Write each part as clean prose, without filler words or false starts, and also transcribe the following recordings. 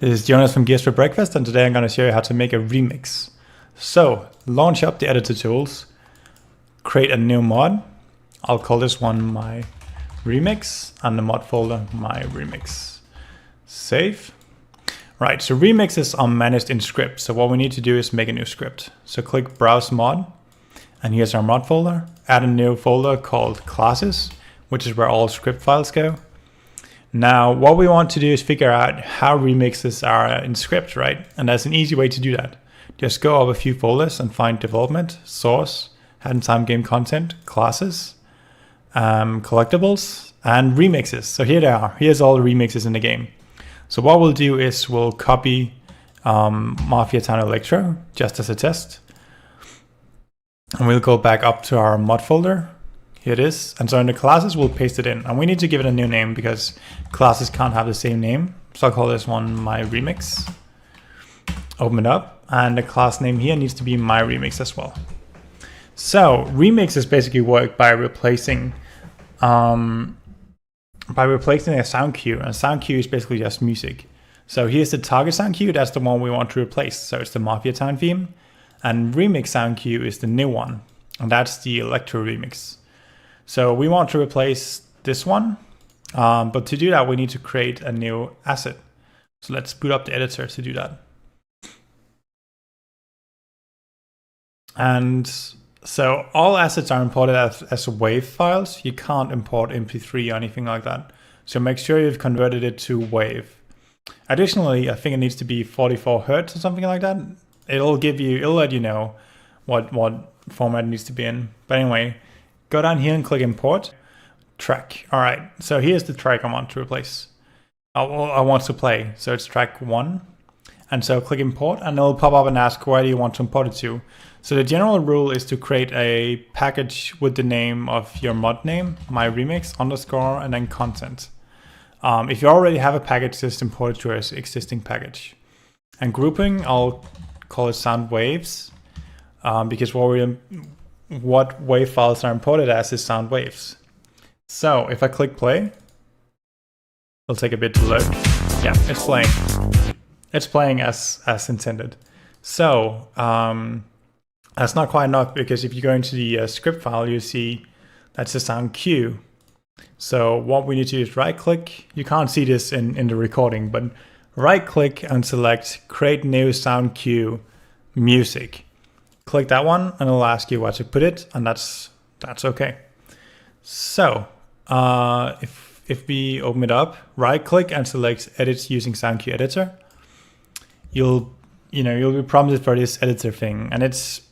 This is Jonas from Gears for Breakfast, and today I'm going to show you how to make a remix. So, launch up the editor tools, create a new mod. I'll call this one my remix, and the mod folder my remix. Save. Right, so remixes are managed in script. So what we need to do is make a new script. So click Browse Mod, and here's our mod folder. Add a new folder called Classes, which is where all script files go. Now, what we want to do is figure out how remixes are in script, right? And there's an easy way to do that. Just go up a few folders and find Development, Source, Hidden Time Game Content, Classes, Collectibles, and Remixes. So here they are. Here's all the remixes in the game. So what we'll do is we'll copy Mafia Town Electro just as a test. And we'll go back up to our mod folder. Here it is. And so in the classes, we'll paste it in. And we need to give it a new name because classes can't have the same name. So I'll call this one my remix. Open it up. And the class name here needs to be my remix as well. So remixes basically work by replacing a sound cue. And a sound cue is basically just music. So here's the target sound cue. That's the one we want to replace. So it's the Mafia Town theme. And remix sound cue is the new one. And that's the Electro remix. So we want to replace this one, but to do that, we need to create a new asset. So let's boot up the editor to do that. And so all assets are imported as WAV files. You can't import MP3 or anything like that. So make sure you've converted it to WAV. Additionally, I think it needs to be 44 Hertz or something like that. It'll let you know what format it needs to be in. But anyway, go down here and click import track. All right, so here's the track I want to replace. I want to play. So it's track 1. And so click import and it'll pop up and ask where do you want to import it to. So the general rule is to create a package with the name of your mod name, my remix _ and then content. If you already have a package, just import it to your existing package. And grouping, I'll call it sound waves because what wave files are imported as is sound waves. So if I click play, it'll take a bit to load. Yeah, it's playing. It's playing as intended. So that's not quite enough because if you go into the script file, you see that's the sound cue. So what we need to do is right click. You can't see this in the recording, but right click and select create new sound cue music. Click that one and it'll ask you where to put it, and that's okay. So if we open it up, right click and select edit using sound cue editor, you'll be prompted for this editor thing, and it's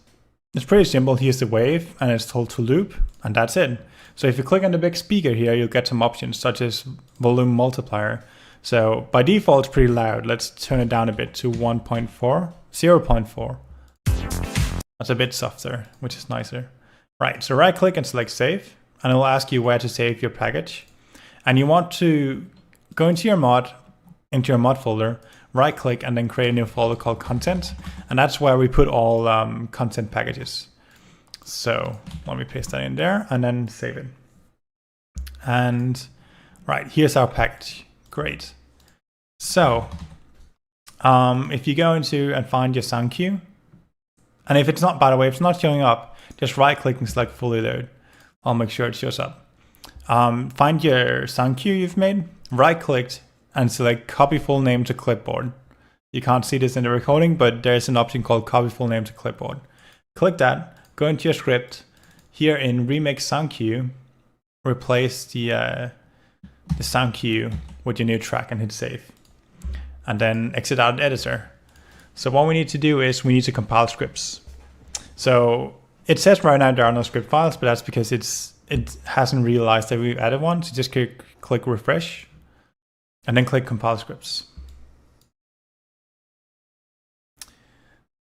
pretty simple. Here's the wave and it's told to loop, and that's it. So if you click on the big speaker here, you'll get some options such as volume multiplier. So by default it's pretty loud. Let's turn it down a bit to 0.4. That's a bit softer, which is nicer. Right, so right click and select save, and it'll ask you where to save your package. And you want to go into your mod folder, right click, and then create a new folder called content. And that's where we put all content packages. So let me paste that in there and then save it. And right, here's our package. Great. So if you go into and find your sound cue, and if it's not, by the way, if it's not showing up, just right click and select fully load. I'll make sure it shows up. Find your sound cue you've made, right click and select copy full name to clipboard. You can't see this in the recording, but there's an option called copy full name to clipboard. Click that, go into your script. Here in remix sound cue, replace the sound cue with your new track and hit save. And then exit out the editor. So what we need to do is we need to compile scripts. So it says right now there are no script files, but that's because it hasn't realized that we've added one. So just click refresh and then click compile scripts.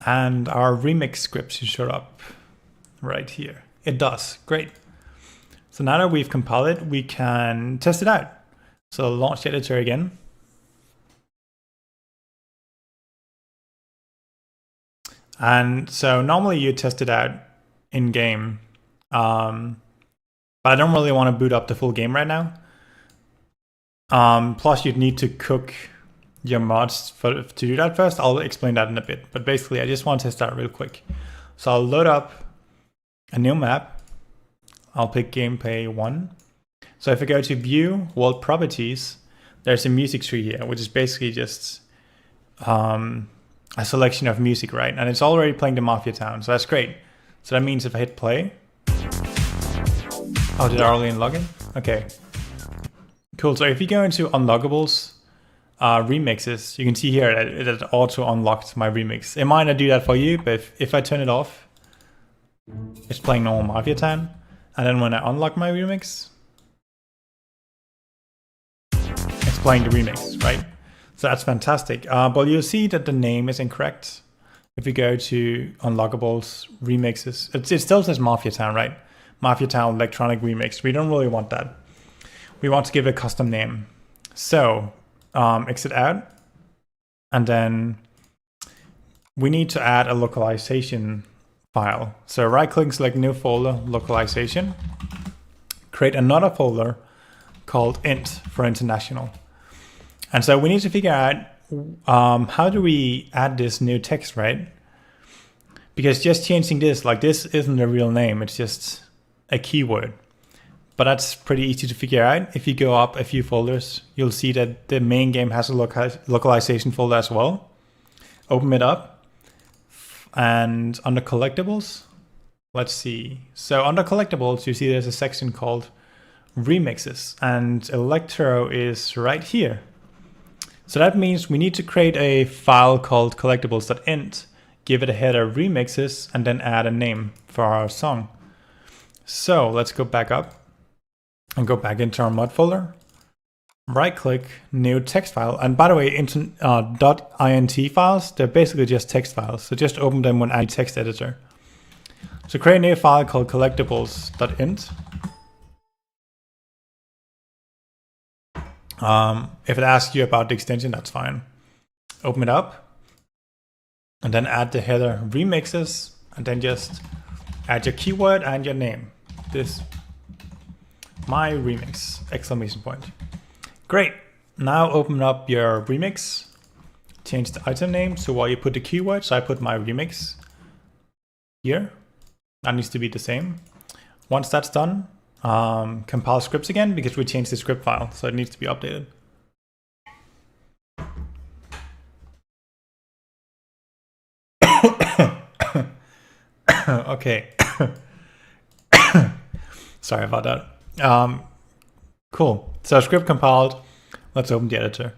And our remix script should show up right here. It does, great. So now that we've compiled it, we can test it out. So launch the editor again. And so normally you test it out in game, but I don't really want to boot up the full game right now. Plus you'd need to cook your mods to do that first. I'll explain that in a bit, but basically I just want to start real quick. So I'll load up a new map. I'll pick gameplay 1. So if I go to view, world properties, there's a music tree here, which is basically just a selection of music, right? And it's already playing the Mafia Town, so that's great. So that means if I hit play, oh, did I already unlock it? Okay, cool. So if you go into unlockables, remixes, you can see here that it auto unlocked my remix. It might not do that for you, but if I turn it off, it's playing normal Mafia Town. And then when I unlock my remix, it's playing the remix, right? So that's fantastic. But you'll see that the name is incorrect. If we go to unlockables, remixes, it still says Mafia Town, right? Mafia Town electronic remix. We don't really want that. We want to give it a custom name. So exit out, and then we need to add a localization file. So right click, select new folder, localization, create another folder called int for international. And so we need to figure out how do we add this new text, right? Because just changing this, like this isn't a real name, it's just a keyword. But that's pretty easy to figure out. If you go up a few folders, you'll see that the main game has a localization folder as well. Open it up, and under collectibles, let's see. So under collectibles, you see there's a section called remixes, and electro is right here. So that means we need to create a file called collectibles.int, give it a header remixes, and then add a name for our song. So let's go back up and go back into our mod folder. Right click, new text file. And by the way, .int files, they're basically just text files. So just open them when any text editor. So create a new file called collectibles.int. If it asks you about the extension, that's fine. Open it up and then add the header remixes, and then just add your keyword and your name. This my remix, exclamation point. Great. Now open up your remix, change the item name to where you put the keyword. So I put my remix here. That needs to be the same. Once that's done, compile scripts again, because we changed the script file, so it needs to be updated. Okay. Sorry about that. Cool. So script compiled. Let's open the editor.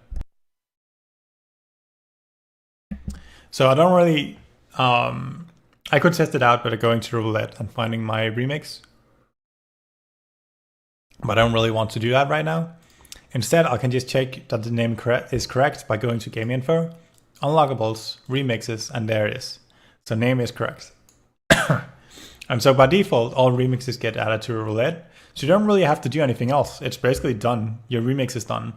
So I don't really, I could test it out by going to roulette and finding my remix. But I don't really want to do that right now. Instead, I can just check that the name is correct by going to game info, unlockables, remixes, and there it is. So name is correct. And so by default, all remixes get added to a roulette. So you don't really have to do anything else. It's basically done. Your remix is done.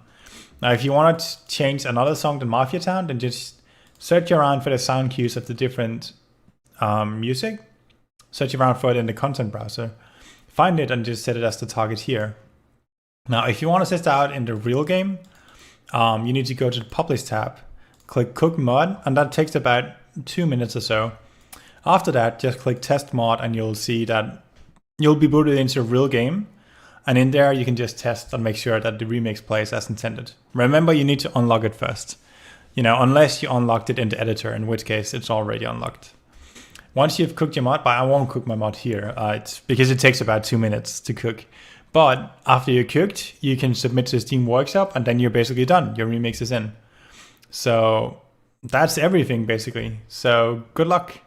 Now, if you want to change another song to Mafia Town, then just search around for the sound cues of the different music. Search around for it in the content browser. Find it and just set it as the target here. Now, if you want to test out in the real game, you need to go to the Publish tab, click Cook Mod, and that takes about 2 minutes or so. After that, just click Test Mod, and you'll see that you'll be booted into a real game. And in there, you can just test and make sure that the remix plays as intended. Remember, you need to unlock it first. You know, unless you unlocked it in the editor, in which case it's already unlocked. Once you've cooked your mod, but I won't cook my mod here, it's because it takes about 2 minutes to cook. But after you're cooked, you can submit to the Steam Workshop, and then you're basically done. Your remix is in. So that's everything, basically. So good luck.